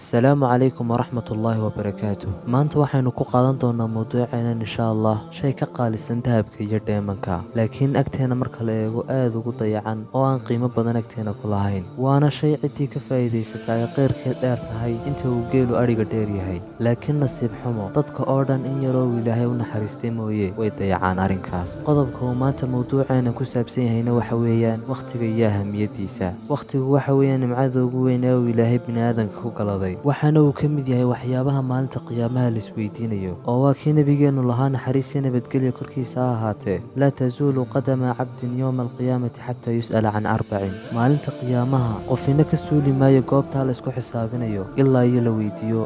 السلام عليكم ورحمة الله وبركاته. maanta waxaynu ku qaadan doonaa mawduuceenan insha allah shay ka qaalisan dahabka iyo dheemanka laakiin agteena marka la eego aad ugu dayacan oo aan qiimo badan agteena ku lahayn. waana shay ciddii ka faa'iidaysata ay qeyrkeed dheer tahay inta uu geelu adhiga dheer yahay, laakiin nasiib xumo dadka oo dhan in yaroo ilaahay u naxariistay mooye way dayacaan arrinkaas. qodobka uu maanta mawduuceena ku saabsan yahayna waxa weeyaan wakhtiga iyo ahamiyadiisa. wakhtigu waxa weeyaan nimcada ugu weyn ee uu ilaahay bini'aadanka ku galaday, waxaana uu ka mid yahay waxyaabaha maalinta qiyaamaha la isweydiinayo, oo waa kii nebigeennu lahaa naxariis iyo nabadgelya korkiisa ha ahaatee laa tazuulu qadama cabdin yowma alqiyaamati xataa yus'ala can arbacin. maalinta qiyaamaha qofina ka suuli maayo goobtaa la isku xisaabinayo ilaa iyo la weydiiyo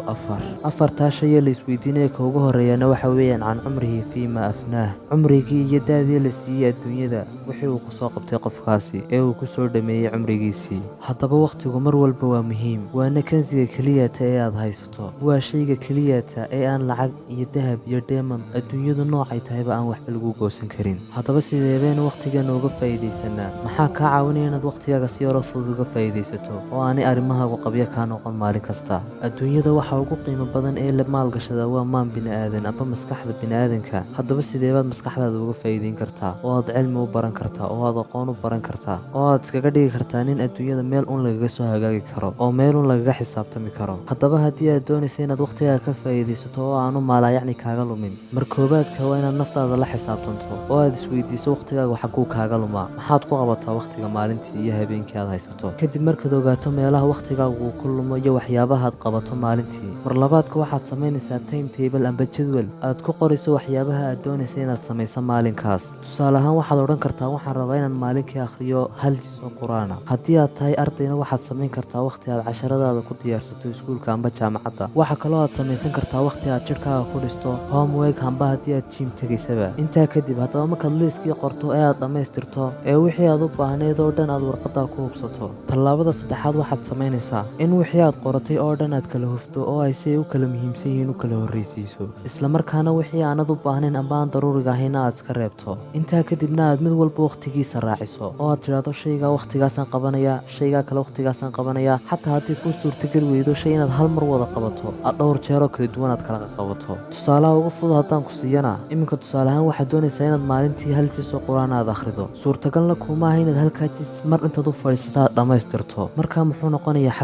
afartaa shayee la isweydiinayo ka ugu horreeyana waxa weeyaan can cumrihi fiima afnaah, cumrigii iyo daadii la siiyey adduunyada wixii uu kusoo qabtay qofkaasi ee uu kusoo dhammeeyey cumrigiisii. haddaba wakhtigu mar walba waa muhiim, waana kansiga keliyata ee aad haysato, waa shayga keliyata ee aan lacag iyo dahab iyo dheeman adduunyadu noocay tahayba aan waxba lagu goosan karin. haddaba sideebaynu wakhtigeena uga faa'iidaysanaa? maxaa kaa caawinaya inaad wakhtigaaga si yaro fudud uga faa'iidaysato oo aanay arrimahaagu qabyo kaa noqon maalin kasta? adduunyada waxa ugu qiimo badan ee la maalgashada waa maan bini'aadan amba maskaxda bini'aadanka. haddaba sideebaad maskaxdaada uga faa'iidayn kartaa oo aad cilmi u baran kartaa oo aad aqoon u baran kartaa oo aad iskaga dhigi kartaa nin adduunyada meel un lagaga soo hagaagi karo oo meel un lagaga xisaabtami karo? haddaba haddii aad doonaysa inaad wakhtigaaga ka faa'iidaysato oo aanu maalayacni kaaga lumin, mar koobaadka waa inaad naftaada la xisaabtanto oo aad isweydiiso wakhtigaaga xagguu kaaga lumaa, maxaad ku qabataa wakhtiga maalintii iyo habeenkii aad haysato. kadib markaad ogaato meelaha wakhtigaagu uu ku lumo iyo waxyaabaha aad qabato maalintii, mar labaadka waxaad samaynaysaa time table amba jadwal aad ku qorayso waxyaabaha aad doonaysa inaad samayso maalinkaas. tusaale ahaan waxaad odhan kartaa waxaan rabaa inaan maalinkii akhriyo 1 juz oo qur-aana. haddii aad tahay ardayna waxaad samayn kartaa wakhti aad casharadaada ku diyaarsato iskuulka amba jaamacadda. waxa kaloo aad samaysan kartaa wakhti aad jidhkaaga ku dhisto homework amba haddii aad jiim tegaysaba. intaa kadib haddaba markaad liiskii qorto ee aad dhammaystirto ee wixii aad u baahnayd oo dhan aad warqaddaa ku hubsato, tallaabada saddexaad waxaad samaynaysaa in wixii aad qoratay oo dhan aad kala hufto oo ay si ay u kala muhiimsan yihiin u kala horraysiiso, islamarkaana wixii aanad u baahnayn amba aan daruuriga ahayna aad iska reebto. intaa kadibna aad mid walba wakhtigiisa raaciso oo aad tidhaahdo shaygaa wakhtigaasaan qabanayaa, shaygaa kale wakhtigaasaan qabanayaa. xataa haddii kuu suurtagal weydo shay inaad hal mar wada qabato, aad dhowr jeeroo kala duwan aad kala qabato. tusaalaha ugu fudud haddaan ku siiyana, iminka tusaale ahaan waxaad doonaysaa inaad maalintii 1 juz oo qur-aan aad akhrido. suurtagalna kuuma aha inaad halkaa jis mar intaad u fadhiisato aad dhammaystirto. markaa muxuu noqonayaa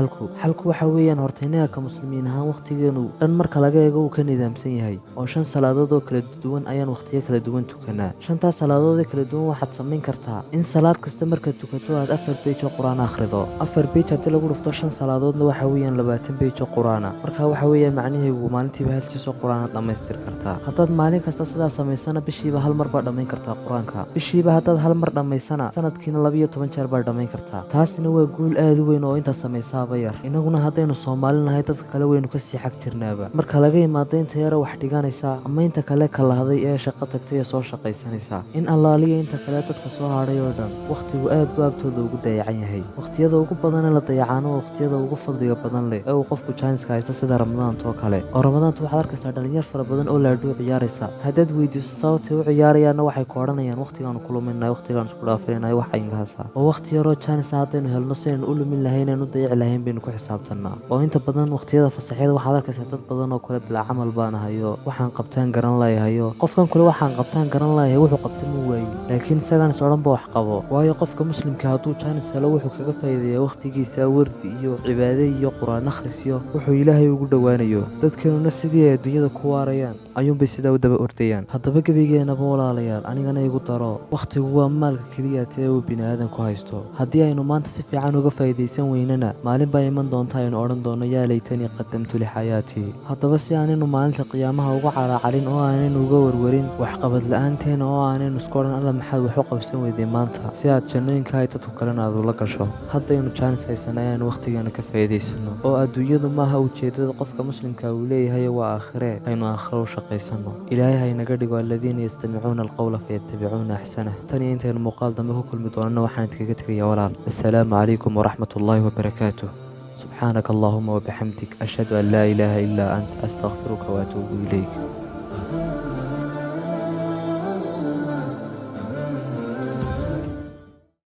xalku waxa weeyaan horta innaga ka muslimiin ahaan wakhtigeenu dhan marka laga eego uu ka nidaamsan yahay oo 5 salaadood oo kala duwan ayaan wakhtiyo kala duwan tukanaa. 5taas salaadood ee kala duwan waxaad samayn kartaa in salaad kasta markaad tukato aad 4 beej oo qur-aan akhrido. 4 beej haddii lagu dhufto 5 salaadoodna waxa weeyaan 20 beej oo qur-aana. markaa waxa weeyaan macnaheegu maalintiiba 1 juz oo qur-aanaad dhammaystiri kartaa. haddaad maalin kasta sidaa samaysana bishiiba 1 mar baad dhammayn kartaa qur-aanka. bishiiba haddaad 1 mar dhammaysana sanadkiina 12 jeer baad dhammayn kartaa. taasina waa guul aad u weyn oo inta samaysaaba yar. innaguna haddaynu Soomaali nahay dadka kale weynu kasii xag jirnaaba. marka laga imaado inta yara wax dhiganaysaa ama inta kale kalahday ee shaqo tagtay ee soo shaqaysanaysaa, in allaaliya inta kale dadka soo hadhay oo dhan wakhtigu aad buu agtooda ugu dayacan yahay. wakhtiyada ugu badan ee la dayacaano waa wakhtiyada ugu fadliga badan leh ee uu qofku jaaniska haysta sida ramadaanta oo kale. oo ramadaanta waxaad arkaysaa dhalinyar fara badan oo laadhuu ciyaaraysa. haddaad weydiiso sababtay u ciyaarayaanna waxay ku odhanayaan wakhtigaanu ku luminahay, wakhtigaanu isku dhaafinaynahay wax aynkaasa. oo wakhti yaroo jaanisa haddaynu helno si aynu u lumin lahayn aynu u dayici lahayn baynu ku xisaabtannaa. oo inta badan wakhtiyada fasaxyada waxaad arkaysaa dad badan oo kale bilaa camal baan ahayo, waxaan qabtaan garan layahayo. qofkan kule waxaan qabtaan garan layahay wuxuu qabta ma waayi, laakiin isagaan is odhanba wax qabo. waayo qofka muslimka hadduu jaanis helo wuxuu kaga faa'iideeyaa wakhtigiisa wardi iyo cibaade iyo qur-aan akhris iyo wuxuu ilaahay ugu dhowaanayo. dadkeenuna sidii ay adduunyada ku waarayaan ayuunbay sidaa u daba ordayaan. haddaba gebigeenaba walaalayaal anigana igu daro, wakhtigu waa maalka keliyata ee uu bini'aadanku haysto. haddii aynu maanta si fiican uga faa'iidaysan weynana maalin baa iman doonta aynu odhan doono yaa laytanii qadamtu lixayaatii. haddaba si aanaynu maalinta qiyaamaha uga calaacalin oo aanaynu uga warwarin waxqabad la-aanteena oo aanaynu isku odhan alla maxaad wax u qabsan weyday maanta, si aad jannooyinka ay dadku kalena aad ula gasho. haddaynu jaanis haysana ayaanu wakhtigeena ka faa'iidaysano oo adduunyadu maaha ujeeddada qofka muslimka uu leeyahay waa aakhire, aynu aakhiro u shaqaysano. ilaahay haynaga dhigo aladiina yastamicuuna alqowla fayattabicuuna axsanah. tan iyo intaynu muuqaal dambe ku kulmi doonana waxaan idkaga tegayaa walaal. assalaamu calaykum waraxmat ullaahi wabarakaatuh. subxaanaka allaahuma wabixamdik ashhadu an laa ilaaha illaa anta astaqfiruka waatuubu ilayk.